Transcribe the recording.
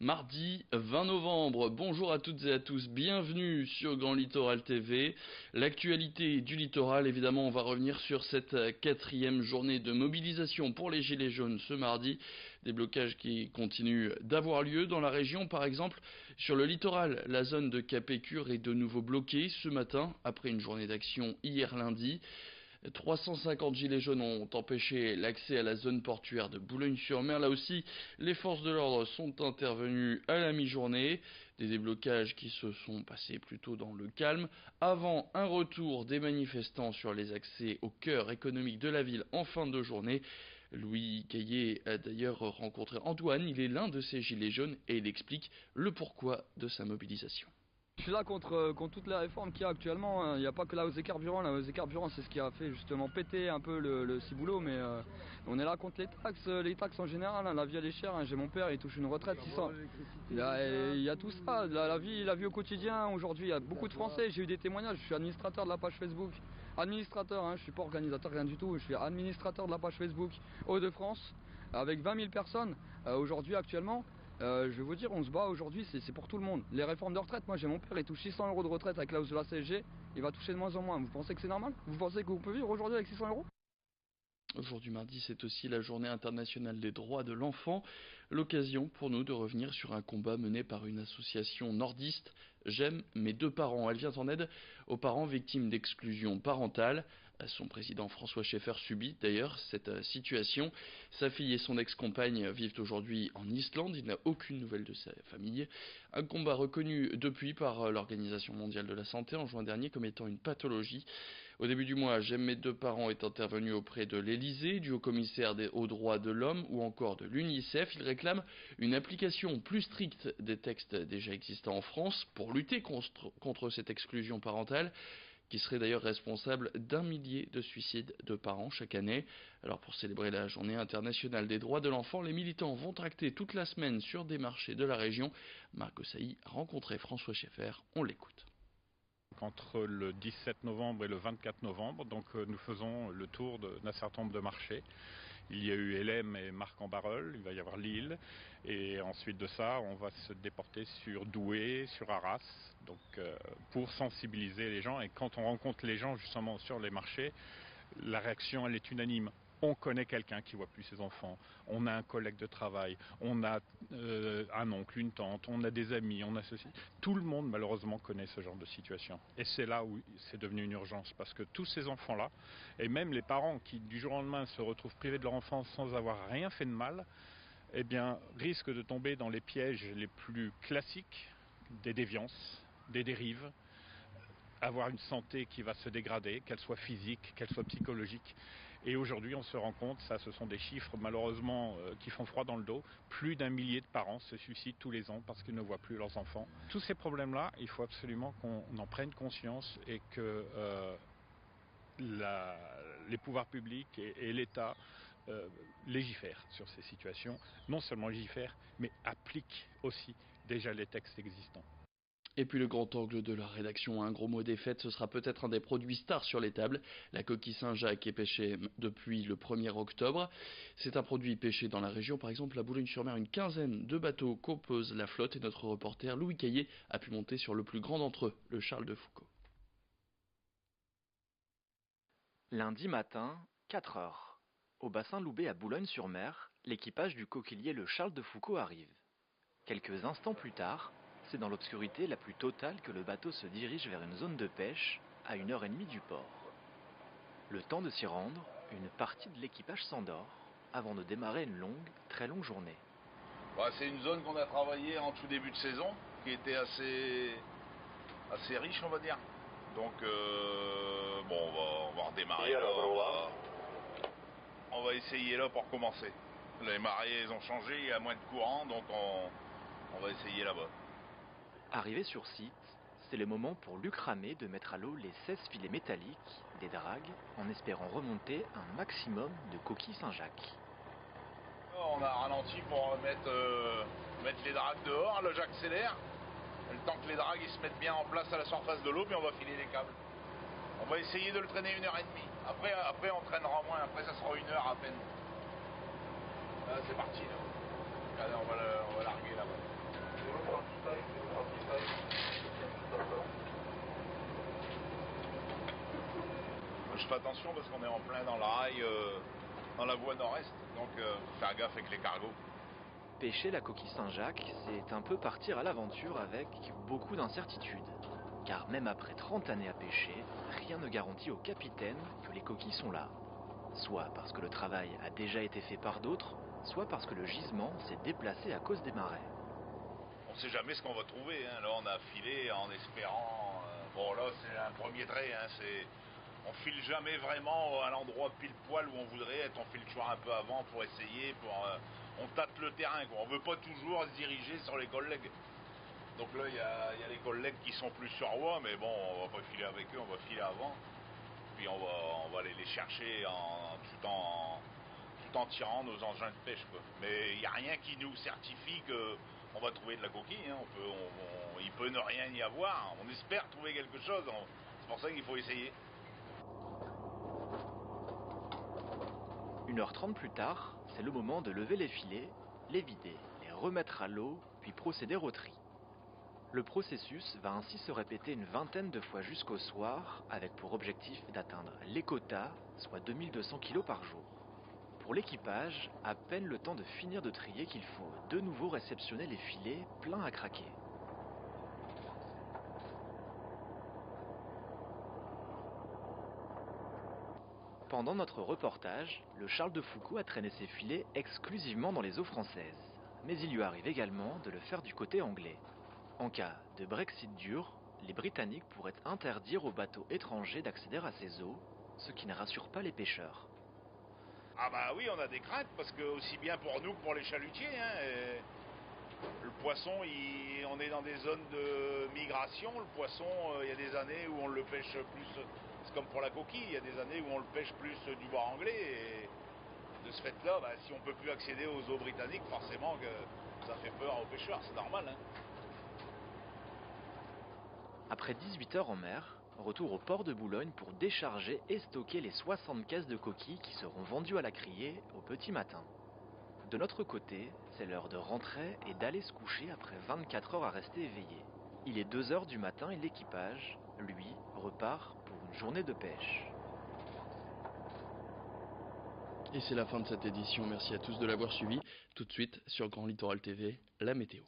Mardi 20 novembre, bonjour à toutes et à tous, bienvenue sur Grand Littoral TV. L'actualité du littoral, évidemment, on va revenir sur cette quatrième journée de mobilisation pour les Gilets jaunes ce mardi. Des blocages qui continuent d'avoir lieu dans la région, par exemple sur le littoral. La zone de Cap-Écure est de nouveau bloquée ce matin, après une journée d'action hier lundi. 350 gilets jaunes ont empêché l'accès à la zone portuaire de Boulogne-sur-Mer. Là aussi, les forces de l'ordre sont intervenues à la mi-journée. Des déblocages qui se sont passés plutôt dans le calme, avant un retour des manifestants sur les accès au cœur économique de la ville en fin de journée. Louis Caillé a d'ailleurs rencontré Antoine, il est l'un de ces gilets jaunes et il explique le pourquoi de sa mobilisation. Je suis là contre toutes les réformes qu'il y a actuellement. Il n'y a pas que la hausse des carburants. La hausse des carburants, c'est ce qui a fait justement péter un peu le ciboulot. Mais on est là contre les taxes en général. La vie elle est chère. J'ai mon père, il touche une retraite 600. Il y a tout ça. La vie au quotidien. Aujourd'hui, il y a beaucoup de Français. J'ai eu des témoignages. Je suis administrateur de la page Facebook. Administrateur, je ne suis pas organisateur, rien du tout. Je suis administrateur de la page Facebook Hauts-de-France avec 20 000 personnes aujourd'hui actuellement. Je vais vous dire, on se bat aujourd'hui, c'est pour tout le monde. Les réformes de retraite, moi j'ai mon père, il touche 600 € de retraite avec la hausse de la CSG, il va toucher de moins en moins. Vous pensez que c'est normal? Vous pensez qu'on peut vivre aujourd'hui avec 600 €? Aujourd'hui mardi, c'est aussi la journée internationale des droits de l'enfant, l'occasion pour nous de revenir sur un combat mené par une association nordiste, J'aime mes deux parents. Elle vient en aide aux parents victimes d'exclusion parentale. Son président François Schäfer subit d'ailleurs cette situation. Sa fille et son ex-compagne vivent aujourd'hui en Islande. Il n'a aucune nouvelle de sa famille. Un combat reconnu depuis par l'Organisation mondiale de la santé en juin dernier comme étant une pathologie. Au début du mois, J'aime mes deux parents est intervenu auprès de l'Elysée, du haut-commissaire aux droits de l'homme ou encore de l'UNICEF. Il réclame une application plus stricte des textes déjà existants en France pour lutter contre cette exclusion parentale, qui serait d'ailleurs responsable d'1 millier de suicides de parents chaque année. Alors pour célébrer la journée internationale des droits de l'enfant, les militants vont tracter toute la semaine sur des marchés de la région. Marc Ossaï a rencontré François Schäfer, on l'écoute. Entre le 17 novembre et le 24 novembre, donc nous faisons le tour d'un certain nombre de marchés. Il y a eu Hélène et Marc-en-Barœul, il va y avoir Lille, et ensuite de ça, on va se déporter sur Douai, sur Arras, donc pour sensibiliser les gens. Et quand on rencontre les gens justement sur les marchés, la réaction elle est unanime. On connaît quelqu'un qui voit plus ses enfants, on a un collègue de travail, on a un oncle, une tante, on a des amis, on a ceci. Tout le monde malheureusement connaît ce genre de situation. Et c'est là où c'est devenu une urgence, parce que tous ces enfants-là, et même les parents qui du jour au lendemain se retrouvent privés de leur enfance sans avoir rien fait de mal, eh bien risquent de tomber dans les pièges les plus classiques des déviances, des dérives, avoir une santé qui va se dégrader, qu'elle soit physique, qu'elle soit psychologique. Et aujourd'hui, on se rend compte, ça ce sont des chiffres malheureusement qui font froid dans le dos, plus d'1 millier de parents se suicident tous les ans parce qu'ils ne voient plus leurs enfants. Tous ces problèmes-là, il faut absolument qu'on en prenne conscience et que les pouvoirs publics et l'État légifèrent sur ces situations. Non seulement légifèrent, mais appliquent aussi déjà les textes existants. Et puis le grand angle de la rédaction, un gros mot des fêtes, ce sera peut-être un des produits stars sur les tables. La coquille Saint-Jacques est pêchée depuis le 1er octobre. C'est un produit pêché dans la région, par exemple à Boulogne-sur-Mer, une quinzaine de bateaux composent la flotte et notre reporter Louis Caillé a pu monter sur le plus grand d'entre eux, le Charles de Foucault. Lundi matin, 4 heures. Au bassin Loubet à Boulogne-sur-Mer, l'équipage du coquilier le Charles de Foucault arrive. Quelques instants plus tard, c'est dans l'obscurité la plus totale que le bateau se dirige vers une zone de pêche à 1h30 du port. Le temps de s'y rendre, une partie de l'équipage s'endort avant de démarrer une très longue journée. C'est une zone qu'on a travaillée en tout début de saison, qui était assez riche on va dire. Donc on va redémarrer là, on va essayer là pour commencer. Les marées ont changé, il y a moins de courant, donc on va essayer là-bas. Arrivé sur site, c'est le moment pour Luc Ramé de mettre à l'eau les 16 filets métalliques, des dragues, en espérant remonter un maximum de coquilles Saint-Jacques. On a ralenti pour mettre les dragues dehors, là j'accélère. Le temps que les dragues ils se mettent bien en place à la surface de l'eau, puis on va filer les câbles. On va essayer de le traîner 1h30. Après on traînera moins, après ça sera 1 heure à peine. Là c'est parti là. Allez, on va larguer là-bas. fait attention parce qu'on est en plein dans le rail, dans la voie nord-est, donc faut faire gaffe avec les cargos. Pêcher la coquille Saint-Jacques, c'est un peu partir à l'aventure avec beaucoup d'incertitudes. Car même après 30 années à pêcher, rien ne garantit au capitaine que les coquilles sont là. Soit parce que le travail a déjà été fait par d'autres, soit parce que le gisement s'est déplacé à cause des marais. On ne sait jamais ce qu'on va trouver, hein. Là on a filé en espérant, bon là c'est un premier trait, hein. On file jamais vraiment à l'endroit pile poil où on voudrait être, on file toujours un peu avant pour essayer, on tâte le terrain, quoi. On ne veut pas toujours se diriger sur les collègues. Donc là il y a les collègues qui sont plus sur voie, mais bon on va pas filer avec eux, on va filer avant. Puis on va aller les chercher tout en tirant nos engins de pêche, quoi. Mais il n'y a rien qui nous certifie qu'on va trouver de la coquille, hein. Il peut ne rien y avoir, on espère trouver quelque chose, c'est pour ça qu'il faut essayer. 1h30 plus tard, c'est le moment de lever les filets, les vider, les remettre à l'eau, puis procéder au tri. Le processus va ainsi se répéter une vingtaine de fois jusqu'au soir, avec pour objectif d'atteindre les quotas, soit 2200 kg par jour. Pour l'équipage, à peine le temps de finir de trier qu'il faut de nouveau réceptionner les filets pleins à craquer. Pendant notre reportage, le Charles de Foucault a traîné ses filets exclusivement dans les eaux françaises. Mais il lui arrive également de le faire du côté anglais. En cas de Brexit dur, les Britanniques pourraient interdire aux bateaux étrangers d'accéder à ces eaux, ce qui ne rassure pas les pêcheurs. Ah bah oui, on a des craintes, parce que aussi bien pour nous que pour les chalutiers, hein, le poisson, on est dans des zones de migration. Le poisson, il y a des années où on le pêche plus, c'est comme pour la coquille, il y a des années où on le pêche plus du bord anglais. Et de ce fait-là, bah, si on ne peut plus accéder aux eaux britanniques, forcément que ça fait peur aux pêcheurs, c'est normal, hein. Après 18 heures en mer, retour au port de Boulogne pour décharger et stocker les 60 caisses de coquilles qui seront vendues à la criée au petit matin. De notre côté, c'est l'heure de rentrer et d'aller se coucher après 24 heures à rester éveillé. Il est 2 heures du matin et l'équipage, lui, repart pour une journée de pêche. Et c'est la fin de cette édition, merci à tous de l'avoir suivi. Tout de suite sur Grand Littoral TV, la météo.